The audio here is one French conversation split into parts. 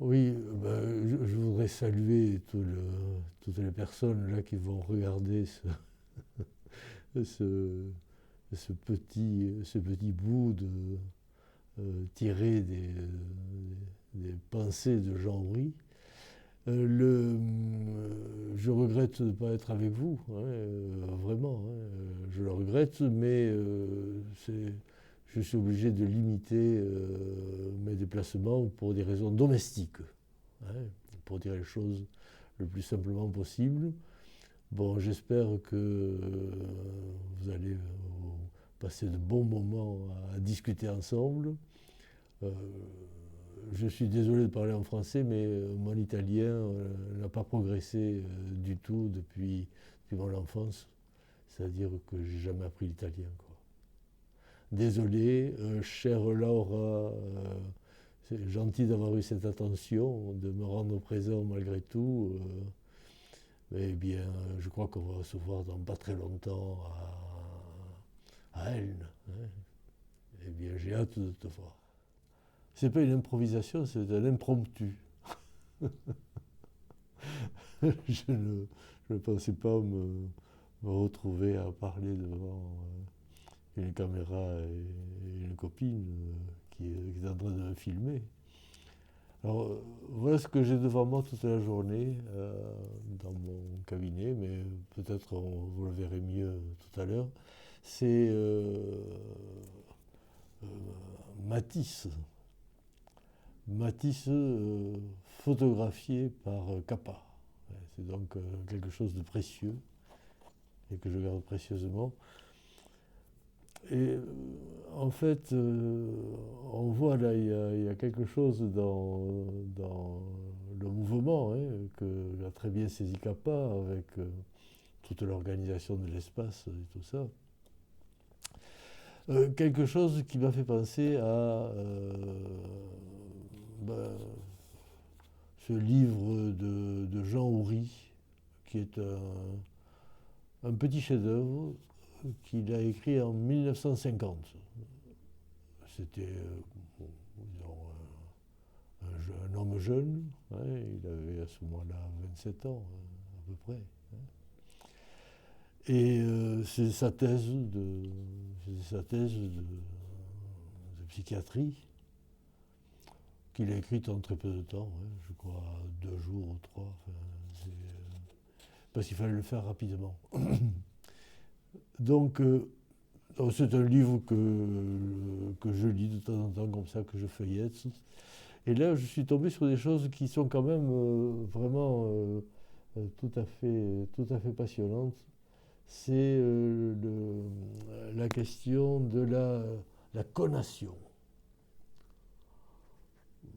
Oui, je voudrais saluer toutes les personnes là qui vont regarder ce, ce petit bout tiré des pensées de Jean-Henri. Je regrette de ne pas être avec vous, hein, vraiment. Hein, je le regrette, mais je suis obligé de limiter mes déplacements pour des raisons domestiques, hein, pour dire les choses le plus simplement possible. Bon, j'espère que vous allez passer de bons moments à discuter ensemble. Euh, je suis désolé de parler en français, mais mon italien n'a pas progressé du tout depuis mon enfance. C'est-à-dire que j'ai jamais appris l'italien, quoi. Désolé, chère Laura, c'est gentil d'avoir eu cette attention, de me rendre présent malgré tout. Eh bien, je crois qu'on va se voir dans pas très longtemps à Elne, hein. Eh bien, j'ai hâte de te voir. C'est pas une improvisation, c'est un impromptu. Je ne pensais pas me retrouver à parler devant une caméra et une copine qui est en train de me filmer. Alors, voilà ce que j'ai devant moi toute la journée dans mon cabinet, mais peut-être vous le verrez mieux tout à l'heure. C'est euh, Matisse. Matisse photographié par Capa. C'est donc quelque chose de précieux et que je garde précieusement. Et en fait, on voit là, il y a quelque chose dans le mouvement, hein, que a très bien saisi Capa avec toute l'organisation de l'espace et tout ça. Quelque chose qui m'a fait penser à ben, ce livre de Jean Houry, qui est un petit chef-d'œuvre qu'il a écrit en 1950. C'était bon, disons, un homme jeune, hein, il avait à ce moment-là 27 ans, hein, à peu près. Hein. Et c'est sa thèse de psychiatrie qu'il a écrite en très peu de temps, hein, je crois 2 jours ou 3, enfin, parce qu'il fallait le faire rapidement. Donc, c'est un livre que je lis de temps en temps comme ça, que je feuillette. Et là, je suis tombé sur des choses qui sont quand même vraiment tout à fait passionnantes. C'est la question de la connation.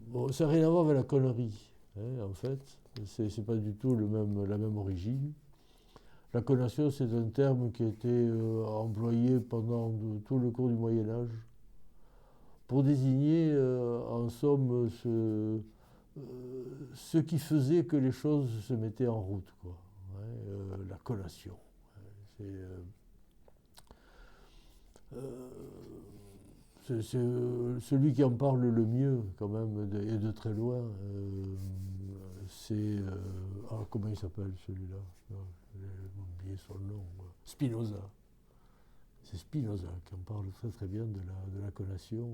Bon, ça n'a rien à voir avec la connerie, hein, en fait. C'est pas du tout la même origine. La connation, c'est un terme qui a été employé pendant tout le cours du Moyen Âge pour désigner, en somme, ce qui faisait que les choses se mettaient en route, quoi. Ouais, la collation. C'est celui qui en parle le mieux, quand même, et de très loin. C'est. Comment il s'appelle celui-là? J'ai oublié son nom. Spinoza. C'est Spinoza qui en parle très très bien de la collation.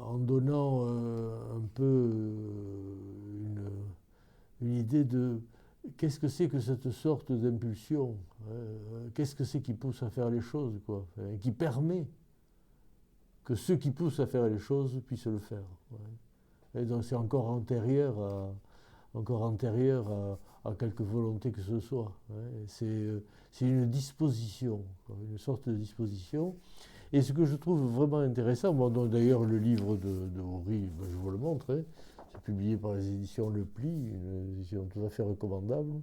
En donnant un peu une idée de qu'est-ce que c'est que cette sorte d'impulsion, hein, qu'est-ce que c'est qui pousse à faire les choses, quoi, hein, qui permet que ceux qui poussent à faire les choses puissent le faire. Ouais. Et donc c'est encore antérieur à quelque volonté que ce soit. Ouais. C'est une disposition, une sorte de disposition. Et ce que je trouve vraiment intéressant, bon, d'ailleurs le livre de Houry, ben, je vous le montre, hein, c'est publié par les éditions Le Pli, une édition tout à fait recommandable,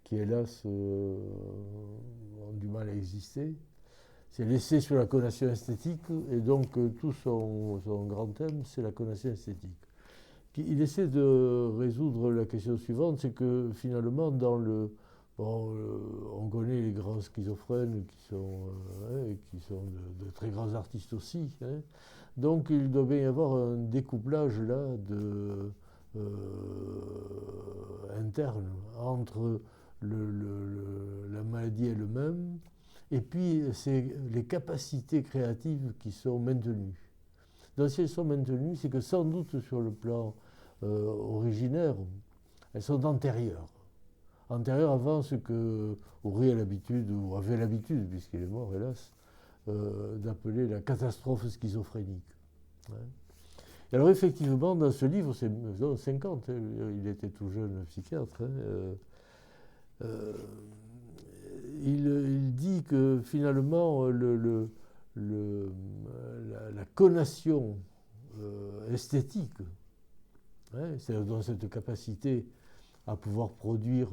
qui hélas ont du mal à exister. C'est l'essai sur la connaissance esthétique, et donc tout son grand thème, c'est la connaissance esthétique. Il essaie de résoudre la question suivante, c'est que finalement, Bon, on connaît les grands schizophrènes qui sont de très grands artistes aussi, hein. Donc il doit bien y avoir un découplage là interne entre la maladie elle-même et puis c'est les capacités créatives qui sont maintenues. Donc si elles sont maintenues, c'est que sans doute sur le plan originaire, elles sont antérieures. Antérieures avant ce que aurait l'habitude, ou avait l'habitude, puisqu'il est mort hélas, d'appeler la catastrophe schizophrénique. Ouais. Et alors effectivement, dans ce livre, c'est 50, hein, il était tout jeune psychiatre, hein, il dit que finalement la connation esthétique, hein, c'est dans cette capacité à pouvoir produire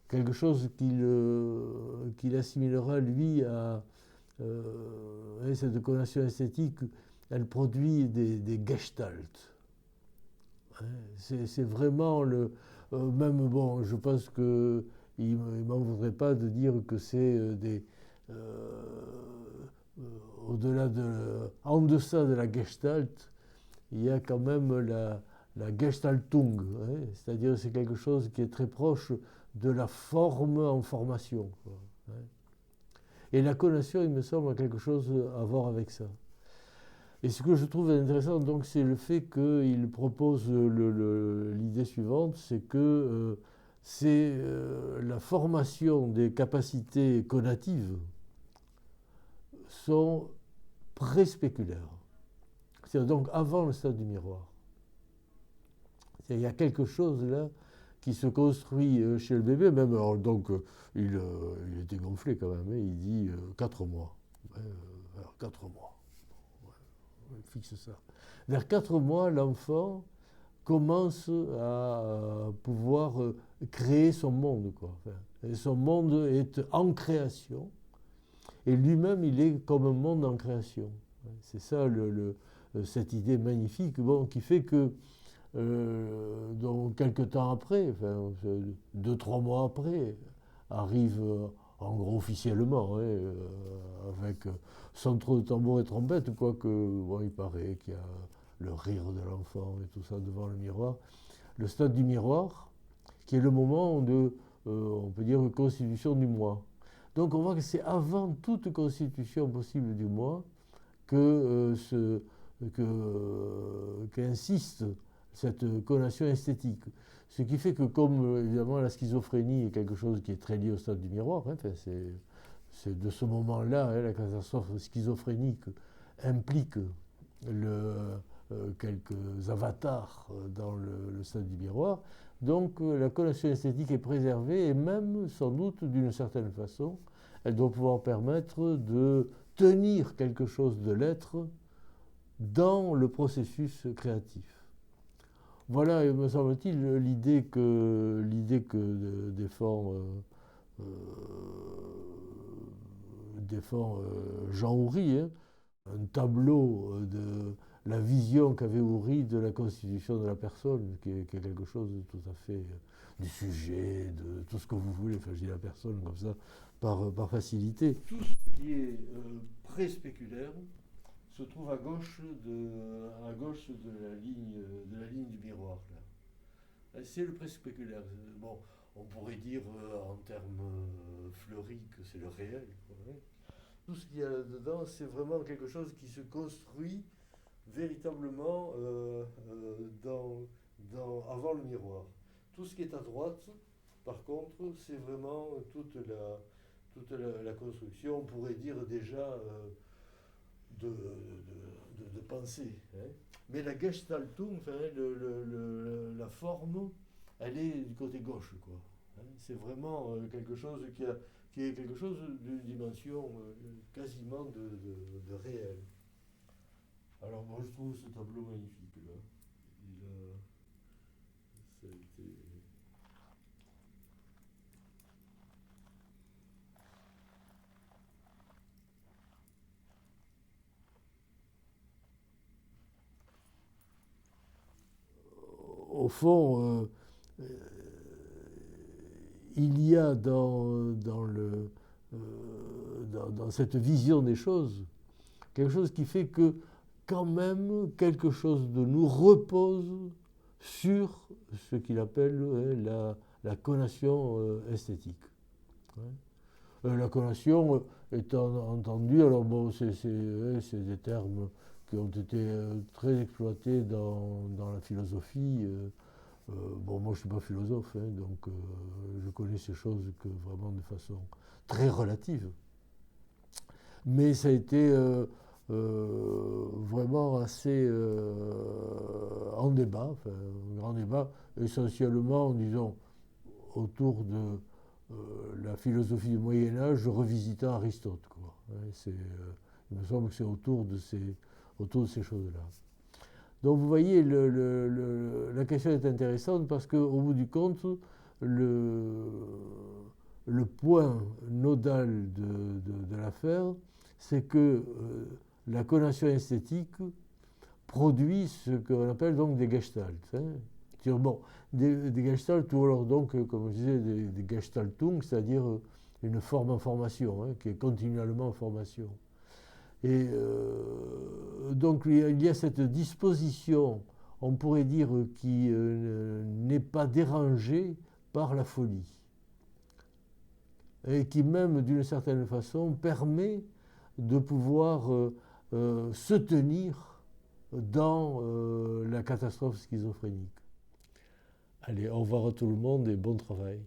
quelque chose qu'il assimilera lui à cette connation esthétique, elle produit des gestalts. Hein, c'est vraiment même bon, je pense que il ne m'en voudrait pas de dire que c'est euh, au-delà en deçà de la gestalt, il y a quand même la gestaltung, hein, c'est-à-dire c'est quelque chose qui est très proche de la forme en formation, quoi, hein. Et la connation, il me semble, a quelque chose à voir avec ça. Et ce que je trouve intéressant, donc, c'est le fait qu'il propose l'idée suivante, c'est que c'est la formation des capacités cognitives sont pré-spéculaires. C'est-à-dire donc avant le stade du miroir. Il y a quelque chose là qui se construit chez le bébé, même alors, donc il était gonflé quand même, hein, il dit 4 mois. Alors 4 mois, ouais, on fixe ça. Vers 4 mois, l'enfant commence à pouvoir créer son monde, quoi. Enfin, et son monde est en création, et lui-même, il est comme un monde en création. C'est ça cette idée magnifique, bon, qui fait que donc quelques temps après, enfin, 2-3 mois après, arrive en gros officiellement, hein, avec sans trop de tambour et trompette, quoique bon, il paraît qu'il y a le rire de l'enfant et tout ça devant le miroir. Le stade du miroir, qui est le moment de, on peut dire, constitution du moi. Donc on voit que c'est avant toute constitution possible du moi que qu'insiste cette connation esthétique. Ce qui fait que comme évidemment la schizophrénie est quelque chose qui est très lié au stade du miroir, hein, c'est de ce moment-là, hein, la catastrophe schizophrénique implique quelques avatars dans le stade du miroir. Donc la connation esthétique est préservée et même sans doute d'une certaine façon, elle doit pouvoir permettre de tenir quelque chose de l'être dans le processus créatif. Voilà, me semble-t-il, l'idée que défend Jean Houry, hein, un tableau de la vision qu'avait Houry de la constitution de la personne, qui est quelque chose de tout à fait du sujet, de tout ce que vous voulez, enfin je dis la personne comme ça, par facilité. Tout ce qui est pré-spéculaire se trouve à gauche de la ligne du miroir. Là. C'est le pré-spéculaire. Bon, on pourrait dire en termes fleuris que c'est le réel, quoi, hein. Tout ce qu'il y a là-dedans, c'est vraiment quelque chose qui se construit véritablement avant le miroir. Tout ce qui est à droite, par contre, c'est vraiment toute la construction, on pourrait dire déjà de pensée, hein. Mais la gestaltung, enfin, la forme, elle est du côté gauche, quoi, hein. C'est vraiment quelque chose qui est quelque chose d'une dimension quasiment de réel. Alors moi je trouve ce tableau magnifique là. Ça a été... Au fond, il y a dans cette vision des choses quelque chose qui fait que quand même quelque chose de nous repose sur ce qu'il appelle la connation esthétique. La connation étant entendue, alors bon, c'est des termes qui ont été très exploités dans la philosophie. Bon, moi je ne suis pas philosophe, hein, donc je connais ces choses que vraiment de façon très relative. Mais ça a été vraiment assez en débat, enfin, un grand débat, essentiellement, disons, autour de la philosophie du Moyen-Âge revisitant Aristote. Quoi. Ouais, il me semble que c'est autour de ces choses-là. Donc vous voyez, la question est intéressante parce qu'au bout du compte, le point nodal de l'affaire, c'est que la connation esthétique produit ce qu'on appelle donc des gestalts. Hein. Bon, des gestalts, ou alors donc, comme je disais, des gestaltung, c'est-à-dire une forme en formation, hein, qui est continuellement en formation. Et donc il y a cette disposition, on pourrait dire, qui n'est pas dérangée par la folie. Et qui même, d'une certaine façon, permet de pouvoir se tenir dans la catastrophe schizophrénique. Allez, au revoir à tout le monde et bon travail.